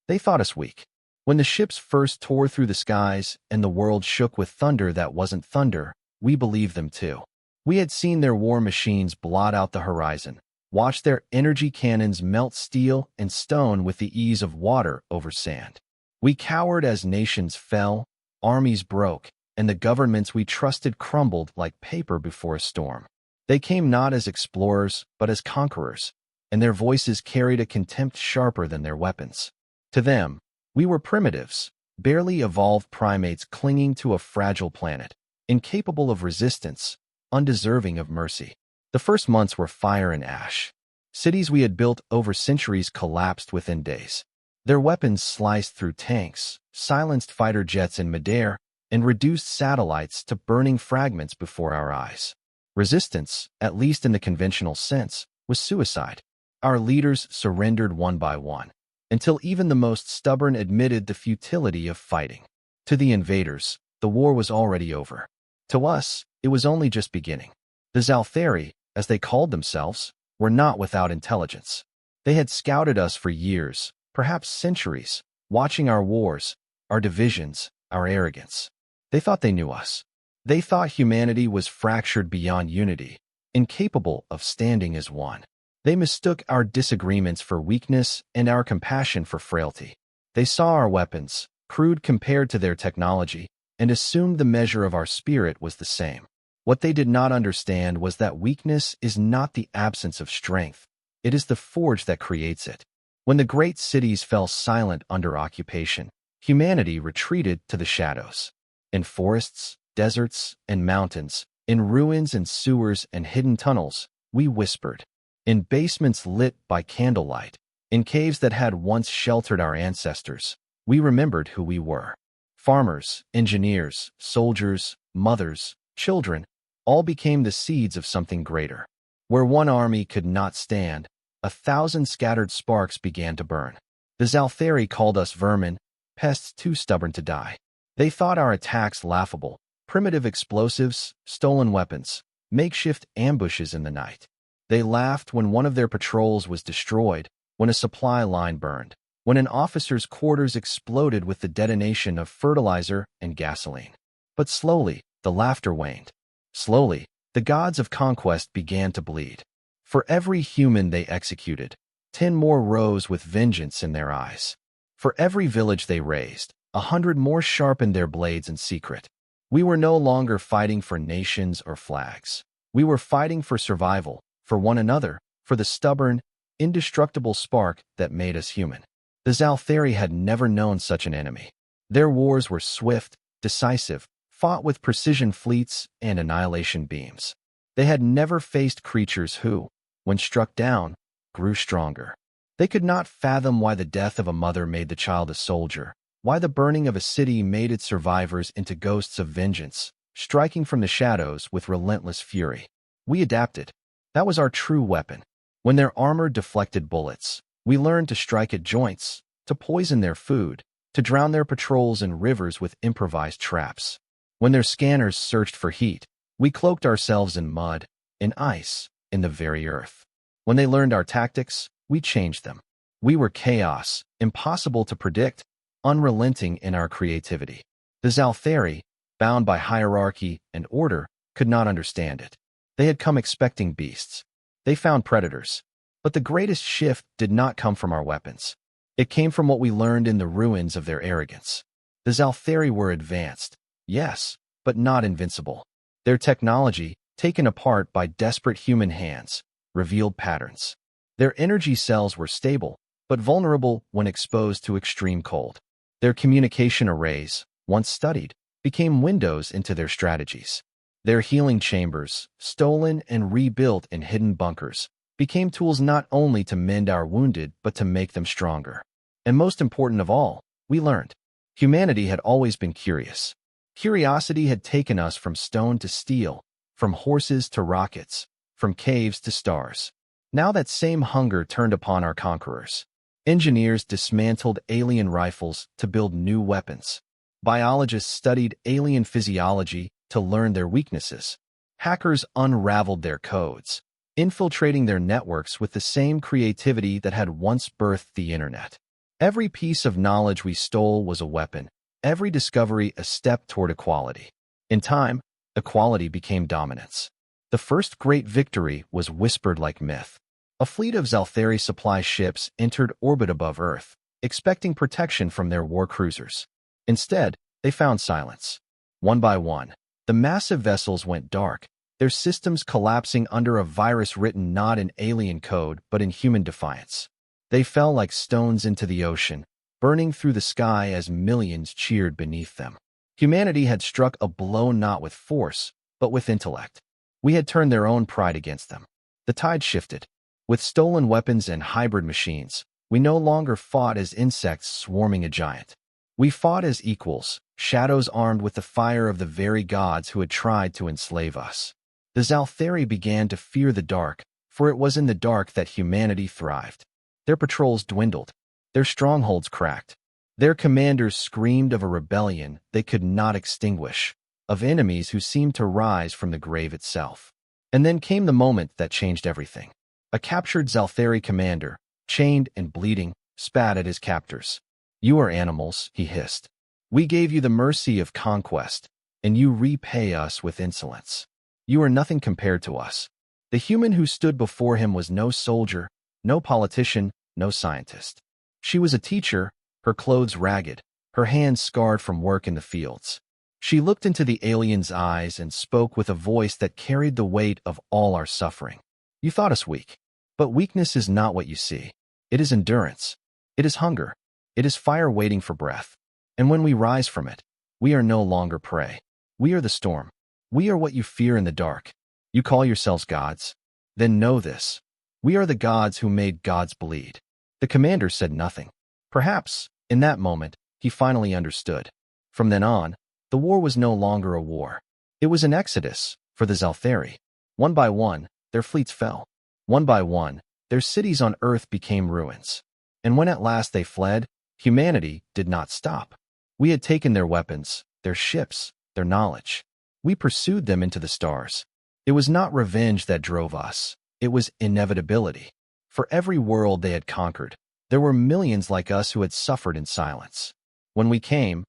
They thought us weak. When the ships first tore through the skies and the world shook with thunder that wasn't thunder, we believed them too. We had seen their war machines blot out the horizon, watched their energy cannons melt steel and stone with the ease of water over sand. We cowered as nations fell, armies broke, and the governments we trusted crumbled like paper before a storm. They came not as explorers, but as conquerors, and their voices carried a contempt sharper than their weapons. To them, we were primitives, barely evolved primates clinging to a fragile planet, incapable of resistance, undeserving of mercy. The first months were fire and ash. Cities we had built over centuries collapsed within days. Their weapons sliced through tanks, silenced fighter jets in midair, and reduced satellites to burning fragments before our eyes. Resistance, at least in the conventional sense, was suicide. Our leaders surrendered one by one, until even the most stubborn admitted the futility of fighting. To the invaders, the war was already over. To us, it was only just beginning. The Zalthari, as they called themselves, were not without intelligence. They had scouted us for years, perhaps centuries, watching our wars, our divisions, our arrogance. They thought they knew us. They thought humanity was fractured beyond unity, incapable of standing as one. They mistook our disagreements for weakness and our compassion for frailty. They saw our weapons, crude compared to their technology, and assumed the measure of our spirit was the same. What they did not understand was that weakness is not the absence of strength. It is the forge that creates it. When the great cities fell silent under occupation, humanity retreated to the shadows. In forests, deserts, and mountains, in ruins and sewers and hidden tunnels, we whispered. In basements lit by candlelight, in caves that had once sheltered our ancestors, we remembered who we were. Farmers, engineers, soldiers, mothers, children, all became the seeds of something greater. Where one army could not stand, 1,000 scattered sparks began to burn. The Zalthari called us vermin, pests too stubborn to die. They thought our attacks laughable, primitive explosives, stolen weapons, makeshift ambushes in the night. They laughed when one of their patrols was destroyed, when a supply line burned, when an officer's quarters exploded with the detonation of fertilizer and gasoline. But slowly, the laughter waned. Slowly, the gods of conquest began to bleed. For every human they executed, 10 more rose with vengeance in their eyes. For every village they razed, 100 more sharpened their blades in secret. We were no longer fighting for nations or flags. We were fighting for survival, for one another, for the stubborn, indestructible spark that made us human. The Zalthari had never known such an enemy. Their wars were swift, decisive, fought with precision fleets and annihilation beams. They had never faced creatures who, when struck down, grew stronger. They could not fathom why the death of a mother made the child a soldier, why the burning of a city made its survivors into ghosts of vengeance, striking from the shadows with relentless fury. We adapted. That was our true weapon. When their armor deflected bullets, we learned to strike at joints, to poison their food, to drown their patrols in rivers with improvised traps. When their scanners searched for heat, we cloaked ourselves in mud, in ice, in the very earth. When they learned our tactics, we changed them. We were chaos, impossible to predict, unrelenting in our creativity. The Zalthari, bound by hierarchy and order, could not understand it. They had come expecting beasts. They found predators. But the greatest shift did not come from our weapons. It came from what we learned in the ruins of their arrogance. The Zalthari were advanced, yes, but not invincible. Their technology, taken apart by desperate human hands, revealed patterns. Their energy cells were stable, but vulnerable when exposed to extreme cold. Their communication arrays, once studied, became windows into their strategies. Their healing chambers, stolen and rebuilt in hidden bunkers, became tools not only to mend our wounded but to make them stronger. And most important of all, we learned. Humanity had always been curious. Curiosity had taken us from stone to steel, from horses to rockets, from caves to stars. Now that same hunger turned upon our conquerors. Engineers dismantled alien rifles to build new weapons. Biologists studied alien physiology to learn their weaknesses. Hackers unraveled their codes, infiltrating their networks with the same creativity that had once birthed the internet. Every piece of knowledge we stole was a weapon, every discovery a step toward equality. In time, equality became dominance. The first great victory was whispered like myth. A fleet of Zalthari supply ships entered orbit above Earth, expecting protection from their war cruisers. Instead, they found silence. One by one, the massive vessels went dark, their systems collapsing under a virus written not in alien code but in human defiance. They fell like stones into the ocean, burning through the sky as millions cheered beneath them. Humanity had struck a blow not with force, but with intellect. We had turned their own pride against them. The tide shifted. With stolen weapons and hybrid machines, we no longer fought as insects swarming a giant. We fought as equals, shadows armed with the fire of the very gods who had tried to enslave us. The Zalthari began to fear the dark, for it was in the dark that humanity thrived. Their patrols dwindled. Their strongholds cracked. Their commanders screamed of a rebellion they could not extinguish, of enemies who seemed to rise from the grave itself. And then came the moment that changed everything. A captured Zalthari commander, chained and bleeding, spat at his captors. "You are animals," he hissed. "We gave you the mercy of conquest, and you repay us with insolence. You are nothing compared to us." The human who stood before him was no soldier, no politician, no scientist. She was a teacher, her clothes ragged, her hands scarred from work in the fields. She looked into the alien's eyes and spoke with a voice that carried the weight of all our suffering. "You thought us weak. But weakness is not what you see. It is endurance. It is hunger. It is fire waiting for breath. And when we rise from it, we are no longer prey. We are the storm. We are what you fear in the dark. You call yourselves gods? Then know this. We are the gods who made gods bleed." The commander said nothing. Perhaps, in that moment, he finally understood. From then on, the war was no longer a war. It was an exodus for the Zalthari. One by one, their fleets fell. One by one, their cities on Earth became ruins. And when at last they fled, humanity did not stop. We had taken their weapons, their ships, their knowledge. We pursued them into the stars. It was not revenge that drove us. It was inevitability. For every world they had conquered, there were millions like us who had suffered in silence. When we came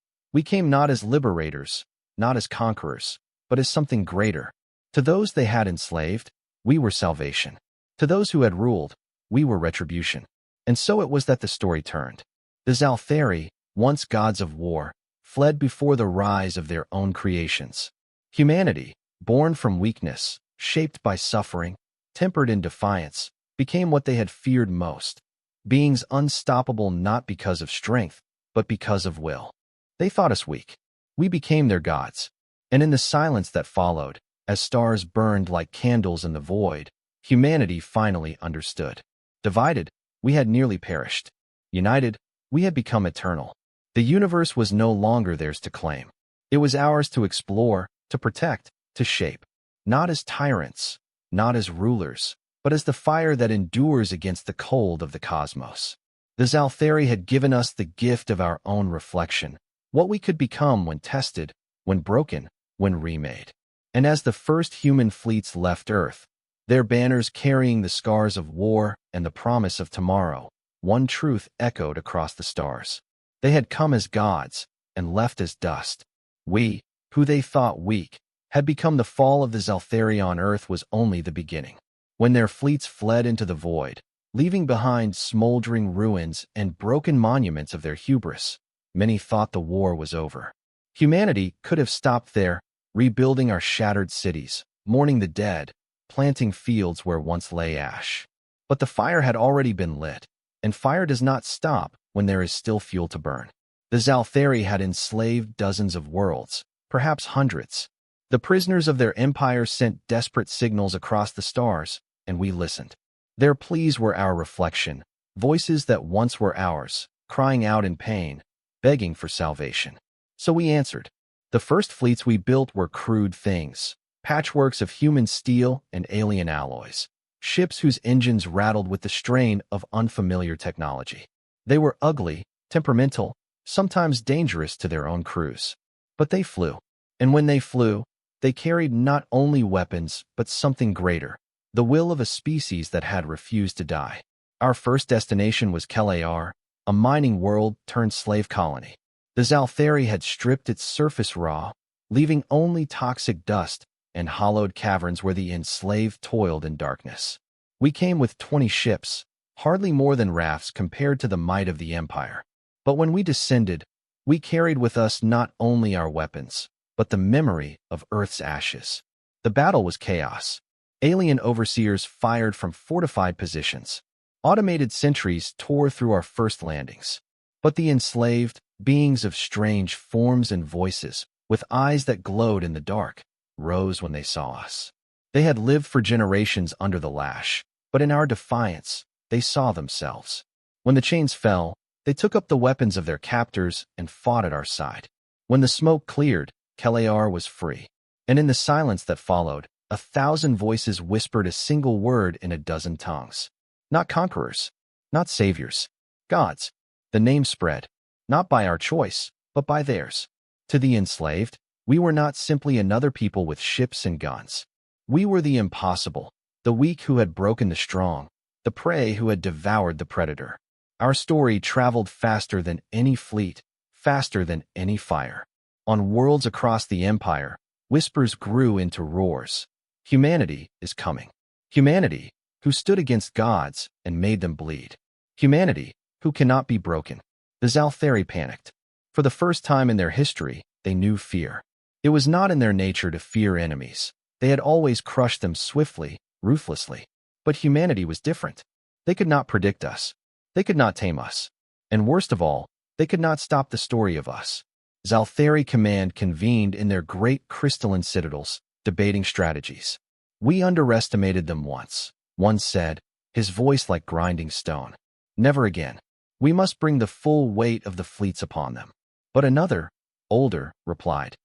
not as liberators, not as conquerors, but as something greater. To those they had enslaved, we were salvation. To those who had ruled, we were retribution. And so it was that the story turned. The Zalthari, once gods of war, fled before the rise of their own creations. Humanity, born from weakness, shaped by suffering, tempered in defiance, became what they had feared most. Beings unstoppable not because of strength, but because of will. They thought us weak. We became their gods. And in the silence that followed, as stars burned like candles in the void, humanity finally understood. Divided, we had nearly perished. United, we had become eternal. The universe was no longer theirs to claim. It was ours to explore, to protect, to shape. Not as tyrants, not as rulers, but as the fire that endures against the cold of the cosmos. The Zalthari had given us the gift of our own reflection, what we could become when tested, when broken, when remade. And as the first human fleets left Earth, their banners carrying the scars of war and the promise of tomorrow, one truth echoed across the stars. They had come as gods and left as dust. We, who they thought weak, had become the fall of the Zalthari on Earth was only the beginning. When their fleets fled into the void, leaving behind smoldering ruins and broken monuments of their hubris, many thought the war was over. Humanity could have stopped there, rebuilding our shattered cities, mourning the dead, planting fields where once lay ash. But the fire had already been lit, and fire does not stop when there is still fuel to burn. The Zalthari had enslaved dozens of worlds, perhaps hundreds. The prisoners of their empire sent desperate signals across the stars, and we listened. Their pleas were our reflection, voices that once were ours, crying out in pain, begging for salvation. So we answered. The first fleets we built were crude things, patchworks of human steel and alien alloys, ships whose engines rattled with the strain of unfamiliar technology. They were ugly, temperamental, sometimes dangerous to their own crews. But they flew. And when they flew, they carried not only weapons, but something greater, the will of a species that had refused to die. Our first destination was Kelar, a mining world turned slave colony. The Zalthari had stripped its surface raw, leaving only toxic dust and hollowed caverns where the enslaved toiled in darkness. We came with 20 ships, hardly more than rafts compared to the might of the Empire. But when we descended, we carried with us not only our weapons, but the memory of Earth's ashes. The battle was chaos. Alien overseers fired from fortified positions. Automated sentries tore through our first landings. But the enslaved, beings of strange forms and voices, with eyes that glowed in the dark, rose when they saw us. They had lived for generations under the lash, but in our defiance, they saw themselves. When the chains fell, they took up the weapons of their captors and fought at our side. When the smoke cleared, Kelar was free. And in the silence that followed, 1,000 voices whispered a single word in a dozen tongues. Not conquerors, not saviors, gods. The name spread, not by our choice, but by theirs. To the enslaved, we were not simply another people with ships and guns. We were the impossible, the weak who had broken the strong, the prey who had devoured the predator. Our story traveled faster than any fleet, faster than any fire. On worlds across the Empire, whispers grew into roars. Humanity is coming. Humanity, who stood against gods and made them bleed. Humanity, who cannot be broken. The Zalthari panicked. For the first time in their history, they knew fear. It was not in their nature to fear enemies. They had always crushed them swiftly, ruthlessly. But humanity was different. They could not predict us. They could not tame us. And worst of all, they could not stop the story of us. Zalthari Command convened in their great crystalline citadels, debating strategies. We underestimated them once. One said, his voice like grinding stone. Never again. We must bring the full weight of the fleets upon them. But another, older, replied,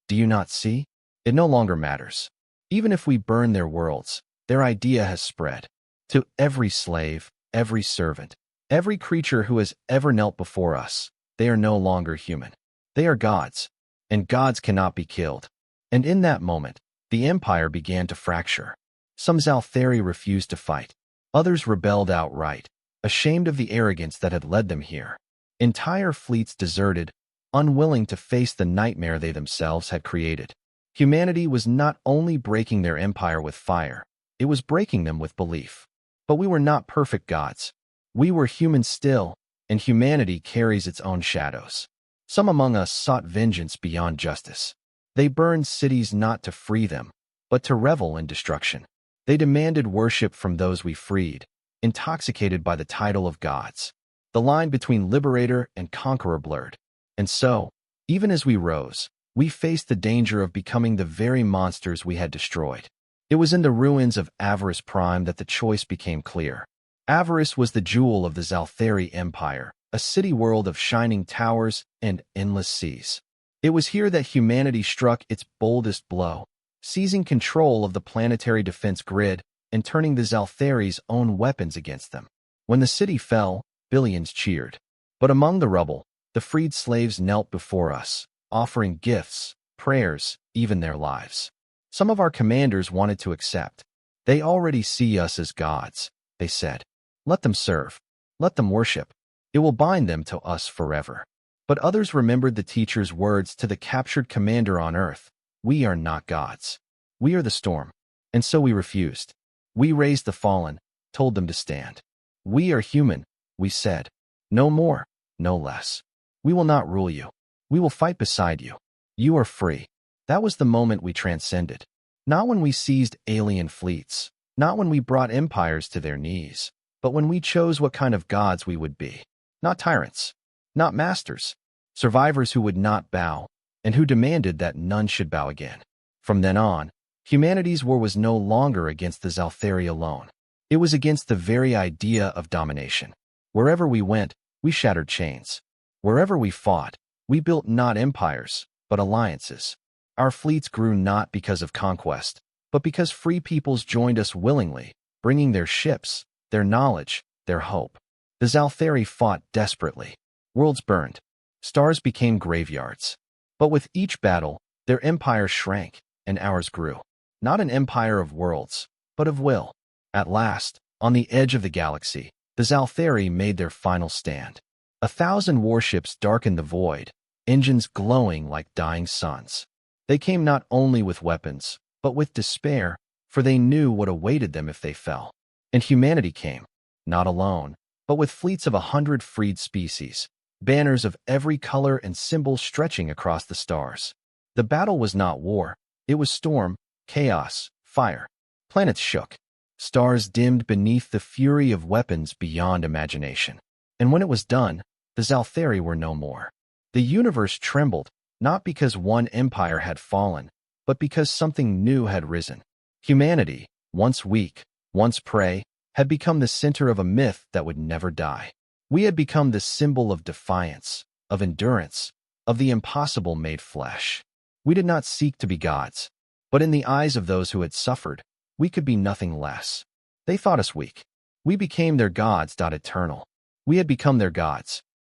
do you not see? It no longer matters. Even if we burn their worlds, their idea has spread. To every slave, every servant, every creature who has ever knelt before us, they are no longer human. They are gods, and gods cannot be killed. And in that moment, the Empire began to fracture. Some Zalthari refused to fight. Others rebelled outright, ashamed of the arrogance that had led them here. Entire fleets deserted, unwilling to face the nightmare they themselves had created. Humanity was not only breaking their empire with fire, it was breaking them with belief. But we were not perfect gods. We were human still, and humanity carries its own shadows. Some among us sought vengeance beyond justice. They burned cities not to free them, but to revel in destruction. They demanded worship from those we freed, intoxicated by the title of gods. The line between liberator and conqueror blurred. And so, even as we rose, we faced the danger of becoming the very monsters we had destroyed. It was in the ruins of Avarice Prime that the choice became clear. Avarice was the jewel of the Zalthari Empire, a city world of shining towers and endless seas. It was here that humanity struck its boldest blow, seizing control of the planetary defense grid and turning the Zalthari's own weapons against them. When the city fell, billions cheered. But among the rubble, the freed slaves knelt before us, offering gifts, prayers, even their lives. Some of our commanders wanted to accept. They already see us as gods, they said. Let them serve. Let them worship. It will bind them to us forever. But others remembered the teacher's words to the captured commander on Earth. We are not gods. We are the storm. And so we refused. We raised the fallen, told them to stand. We are human, we said. No more, no less. We will not rule you. We will fight beside you. You are free. That was the moment we transcended. Not when we seized alien fleets, not when we brought empires to their knees, but when we chose what kind of gods we would be. Not tyrants, not masters, survivors who would not bow, and who demanded that none should bow again. From then on, humanity's war was no longer against the Zalthari alone. It was against the very idea of domination. Wherever we went, we shattered chains. Wherever we fought, we built not empires, but alliances. Our fleets grew not because of conquest, but because free peoples joined us willingly, bringing their ships, their knowledge, their hope. The Zalthari fought desperately. Worlds burned. Stars became graveyards. But with each battle, their empire shrank, and ours grew. Not an empire of worlds, but of will. At last, on the edge of the galaxy, the Zalthari made their final stand. 1,000 warships darkened the void, engines glowing like dying suns. They came not only with weapons, but with despair, for they knew what awaited them if they fell. And humanity came, not alone, but with fleets of 100 freed species, banners of every color and symbol stretching across the stars. The battle was not war, it was storm, chaos, fire. Planets shook. Stars dimmed beneath the fury of weapons beyond imagination. And when it was done, the Zalthari were no more. The universe trembled, not because one empire had fallen, but because something new had risen. Humanity, once weak, once prey, had become the center of a myth that would never die. We had become the symbol of defiance, of endurance, of the impossible made flesh. We did not seek to be gods, but in the eyes of those who had suffered, we could be nothing less. They thought us weak. We became their gods. Eternal. We had become their gods,